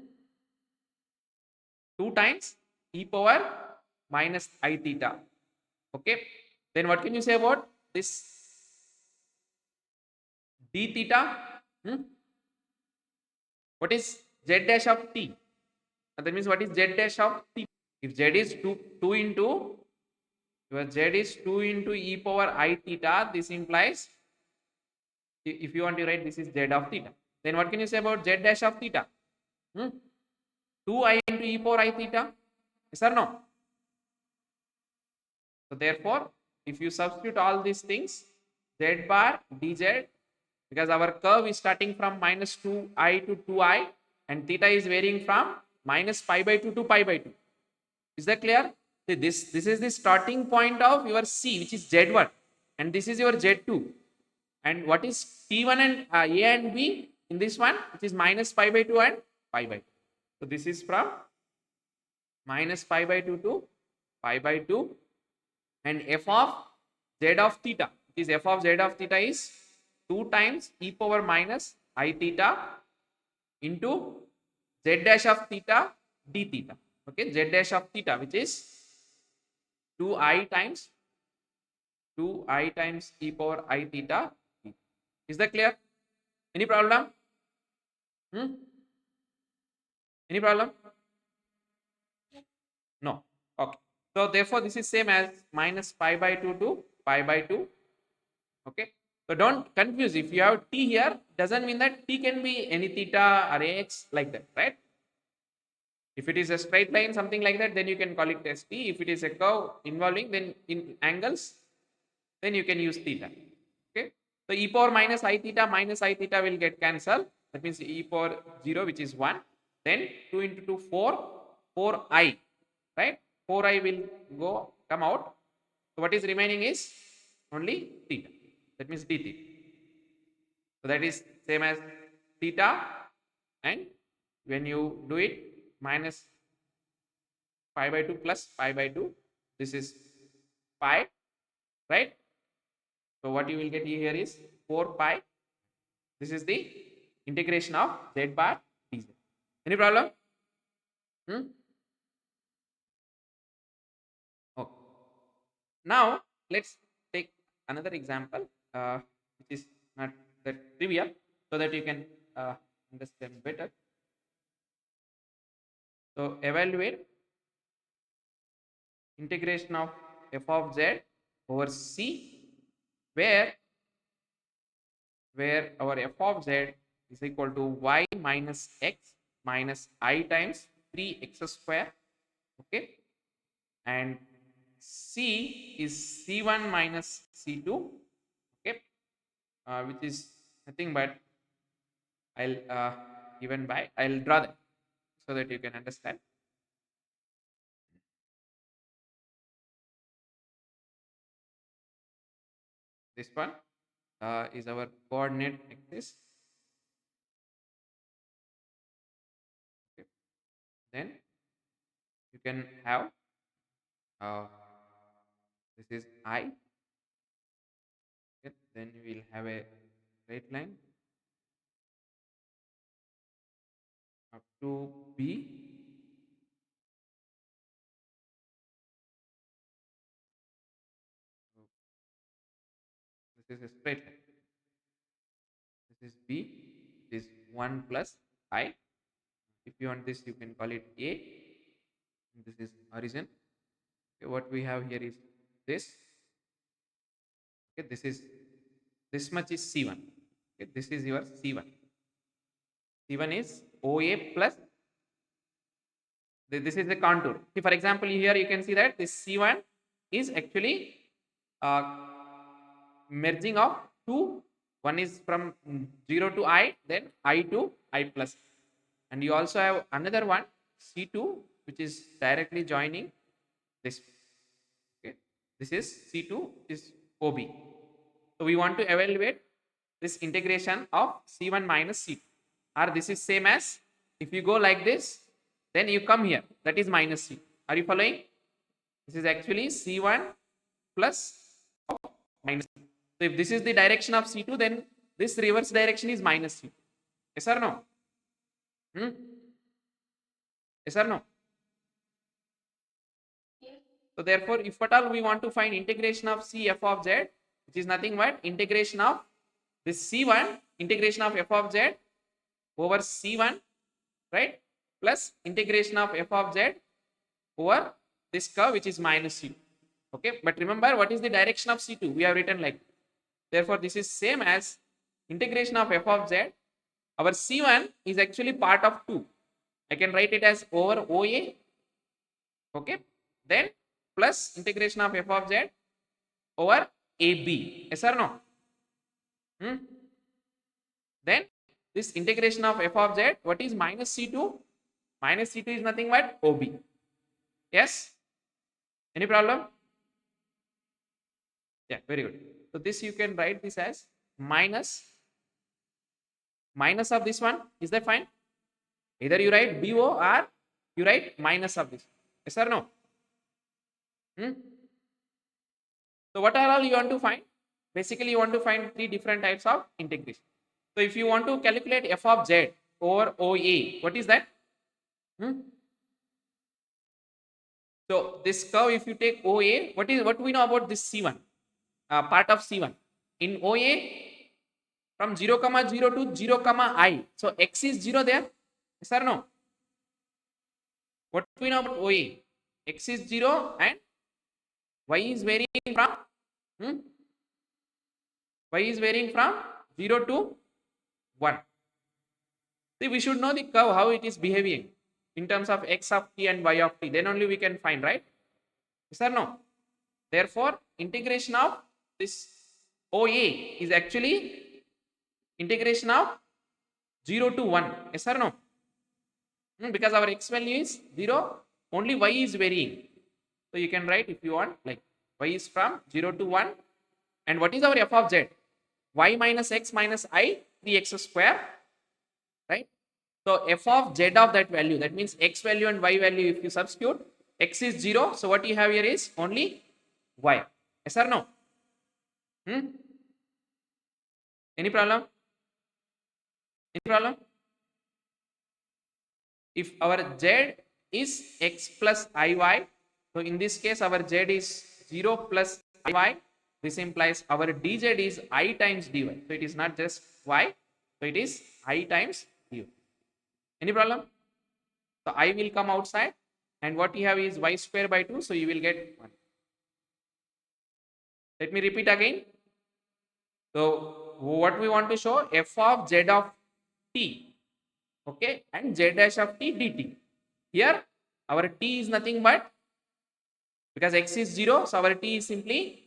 times e power minus I theta. Okay. Then what can you say about this d theta? What is z dash of t? That means what is z dash of t? If z is 2 into, your z is 2 into e power I theta, this implies, if you want to write this is z of theta, then what can you say about z dash of theta? 2i into e power I theta. Yes or no? So therefore, if you substitute all these things, z bar dz, because our curve is starting from minus 2i to 2i, and theta is varying from minus pi by 2 to pi by 2. Is that clear? See, this is the starting point of your c, which is z1, and this is your z2. And what is t1 and a and b in this one, which is minus pi by 2 and pi by 2. So this is from minus pi by 2 to pi by 2, and f of z of theta, which is f of z of theta is 2 times e power minus I theta into z dash of theta d theta. Okay, z dash of theta, which is 2i times e power I theta. Is that clear? Any problem? Any problem? No. Okay. So therefore, this is same as minus pi by 2 to pi by 2. Okay. So don't confuse. If you have t here, doesn't mean that t can be any theta or x like that, right? If it is a straight line, something like that, then you can call it as t. If it is a curve involving then in angles, then you can use theta. Okay. So e power minus I theta will get cancelled. That means e power 0, which is 1. Then 2 into 2, 4i, right? 4i will come out. So what is remaining is only theta. That means d theta. So that is same as theta, and when you do it, minus pi by 2 plus pi by 2, this is pi, right? So what you will get here is 4 pi. This is the integration of z bar dz. Any problem? Okay. Now let's take another example, which is not that trivial, so that you can understand better. So evaluate integration of f of z over c, where our f of z is equal to y minus x minus I times 3x square. Okay. And c is c1 minus c2. Okay. Which is nothing but, I'll I'll draw that so that you can understand. This one is our coordinate axis. Okay. Then you can have Uh, this is I. Okay, then we will have a straight line up to B. So this is a straight line. This is B. This is 1 plus I. If you want this, you can call it A. This is origin. Okay, what we have here is this. Okay, this much is C1. Okay, this is your C1. C1 is OA plus this is the contour. See, for example, here you can see that this C1 is actually uh, merging of two. One is from 0 to I, then I to I plus. And you also have another one, C2, which is directly joining this. Okay, this is C2, is OB. So we want to evaluate this integration of C1 minus C2. Or this is same as, if you go like this, then you come here, that is minus C. Are you following? This is actually C1 plus minus C. So if this is the direction of C2, then this reverse direction is minus C. Yes or no? Yes or no? So therefore, if at all we want to find integration of C f of z, which is nothing but integration of this C1, integration of f of z over C1, right? Plus integration of f of z over this curve, which is minus C2. Okay, but remember what is the direction of C2? We have written like, therefore this is same as integration of f of z. Our C1 is actually part of 2. I can write it as over OA. Okay, then plus integration of f of z over AB. Yes or no? Then this integration of f of z, what is minus C2? Minus C2 is nothing but OB. Yes? Any problem? Yeah, very good. So this you can write this as minus of this one. Is that fine? Either you write BO or you write minus of this. Yes or no? So what are all you want to find? Basically, you want to find three different types of integration. So if you want to calculate f of z over OA, what is that? So this curve, if you take OA, what we know about this C1? Part of C1. In OA, from 0, 0 to 0, I. So x is 0 there. Yes or no? What we know about OA? X is 0 and y is varying from y is varying from 0 to 1. See, we should know the curve, how it is behaving in terms of x of t and y of t. Then only we can find, right? Yes or no? Therefore, integration of this OA is actually integration of 0 to 1. Yes or no? Because our x value is 0, only y is varying. So you can write, if you want, like y is from 0 to 1. And what is our f of z? Y minus x minus I, 3x square, right? So f of z of that value, that means x value and y value, if you substitute, x is 0. So what you have here is only y. Yes or no? Any problem? Any problem? If our z is x plus iy, so in this case our z is 0 plus iy, this implies our dz is I times dy. So it is not just y, so it is I times dy. Any problem? So I will come outside, and what you have is y square by 2, so you will get 1. Let me repeat again. So what we want to show, f of z of t, okay, and z dash of t dt. Here our t is nothing but, because x is 0, so our t is simply,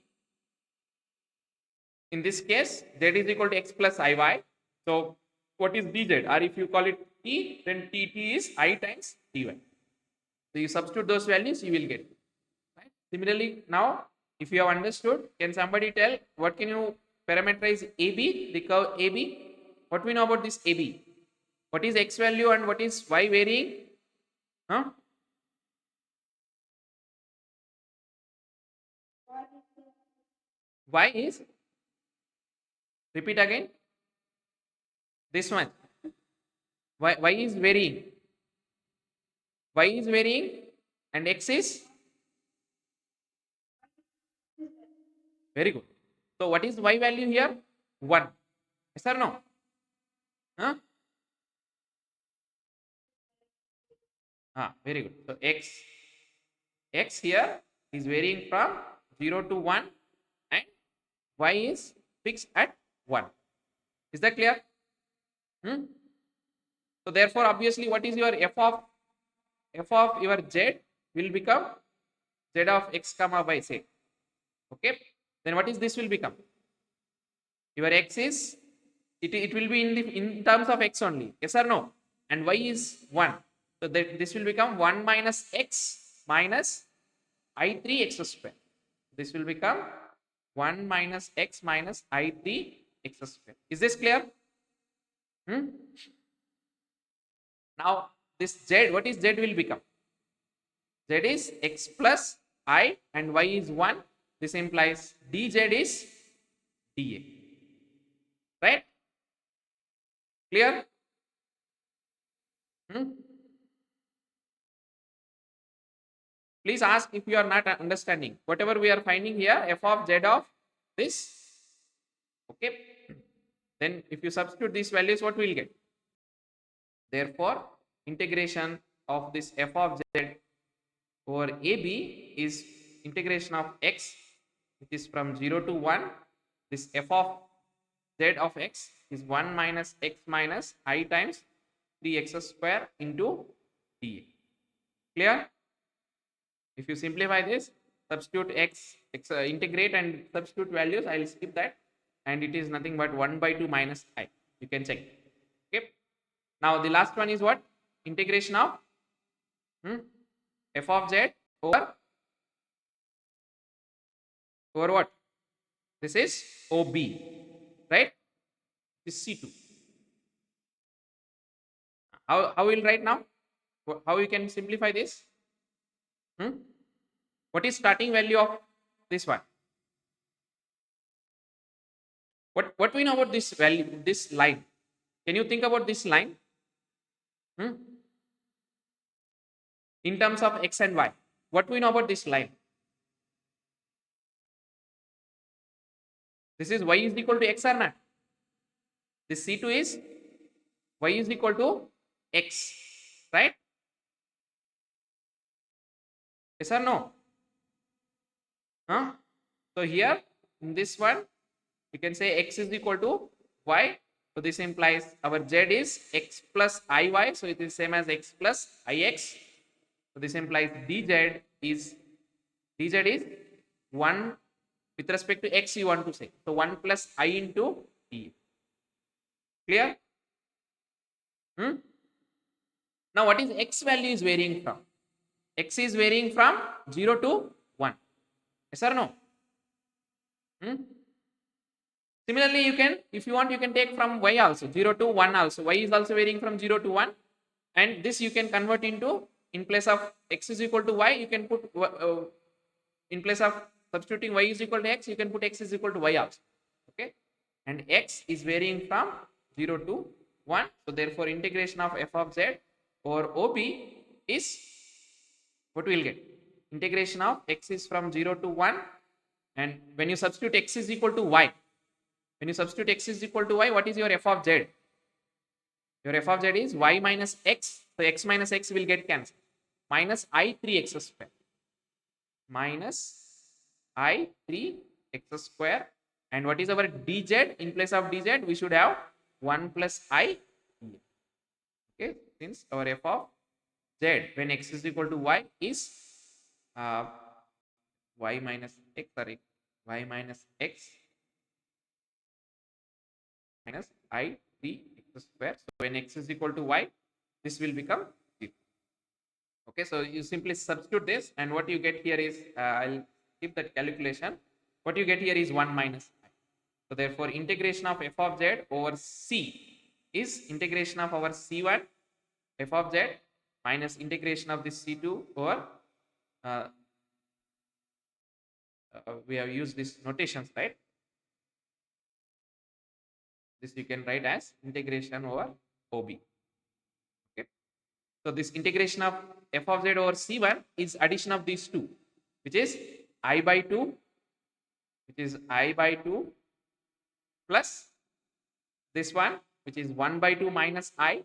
in this case, z is equal to x plus iy. So what is dz? Or if you call it t, then tt is I times dy. So you substitute those values, you will get. Right? Similarly, now if you have understood, can somebody tell what can you parameterize AB, the curve AB? What we know about this AB? What is x value and what is y varying? Huh? y is, repeat again, this one. Y is varying. Y is varying and x is very good. So what is y value here? 1. Yes or no? Huh? Very good. So x here is varying from 0 to 1 and y is fixed at 1. Is that clear? So therefore, obviously, what is your f of your z will become z of x comma y, say. Okay. Then what is this will become? Your x is, it will be in terms of x only. Yes or no? And y is 1. So that this will become 1 minus x minus I3 x square. This will become 1 minus x minus I3 x square. Is this clear? Now this z, what is z will become? Z is x plus I and y is 1. This implies dz is dA. Right? Clear? Please ask if you are not understanding. Whatever we are finding here, f of z of this. Okay. Then if you substitute these values, what we'll get? Therefore, integration of this f of z over AB is integration of x, which is from 0 to 1. This f of z of x is 1 minus x minus I times 3x square into dA. Clear? If you simplify this, substitute x integrate and substitute values, I will skip that, and it is nothing but 1 by 2 minus I. You can check. Okay. Now the last one is what? Integration of f of z over what? This is OB, right? This is C2. How we'll write now? How you can simplify this? What is starting value of this one? What we know about this value, this line? Can you think about this line? In terms of x and y, what we know about this line? This is y is equal to x or not? This C2 is y is equal to x, right? Yes or no? So here in this one, you can say x is equal to y. So this implies our z is x plus iy. So it is same as x plus ix. So this implies dz is 1 with respect to x, you want to say. So 1 plus I into d. Clear? Now what is x value is varying from? X is varying from 0 to 1. Yes or no? Similarly, you can, if you want, you can take from y also, 0 to 1 also. Y is also varying from 0 to 1. And this you can convert into, in place of x is equal to y, you can put, in place of substituting y is equal to x, you can put x is equal to y also. Okay. And x is varying from 0 to 1. So therefore, integration of f of z over OB is, what we will get? Integration of x is from 0 to 1. And when you substitute x is equal to y, when you substitute x is equal to y, what is your f of z? Your f of z is y minus x. So x minus x will get cancelled. Minus I3x square. Minus I3x square. And what is our dz? In place of dz, we should have 1 plus I. Okay, since our f of z when x is equal to y is y minus x, sorry, y minus x minus I3x square. So when x is equal to y, this will become 0. Okay, so you simply substitute this, and what you get here is, I'll keep that calculation. What you get here is 1 minus I. So therefore, integration of f of z over c is integration of our c1 f of z minus integration of this c2 over, we have used these notations, right? This you can write as integration over OB. Okay. So this integration of f of z over C1 is addition of these two, which is I by 2, plus this one, which is 1 by 2 minus I,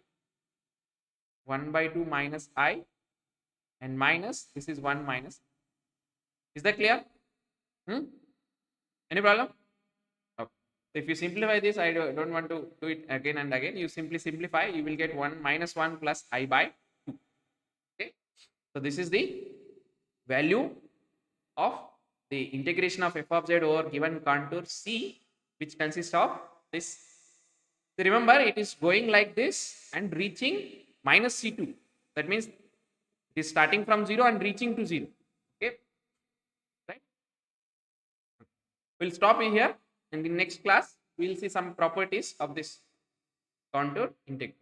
1 by 2 minus I, and minus this is 1 minus. Is that clear? Any problem? Okay. If you simplify this, I don't want to do it again and again. You simply simplify, you will get 1 minus 1 plus I by 2. Okay. So this is the value of the integration of f of z over given contour C, which consists of this. So remember, it is going like this and reaching minus C2. That means it is starting from 0 and reaching to 0. Okay. Right. We'll stop here. In the next class, we'll see some properties of this contour integral.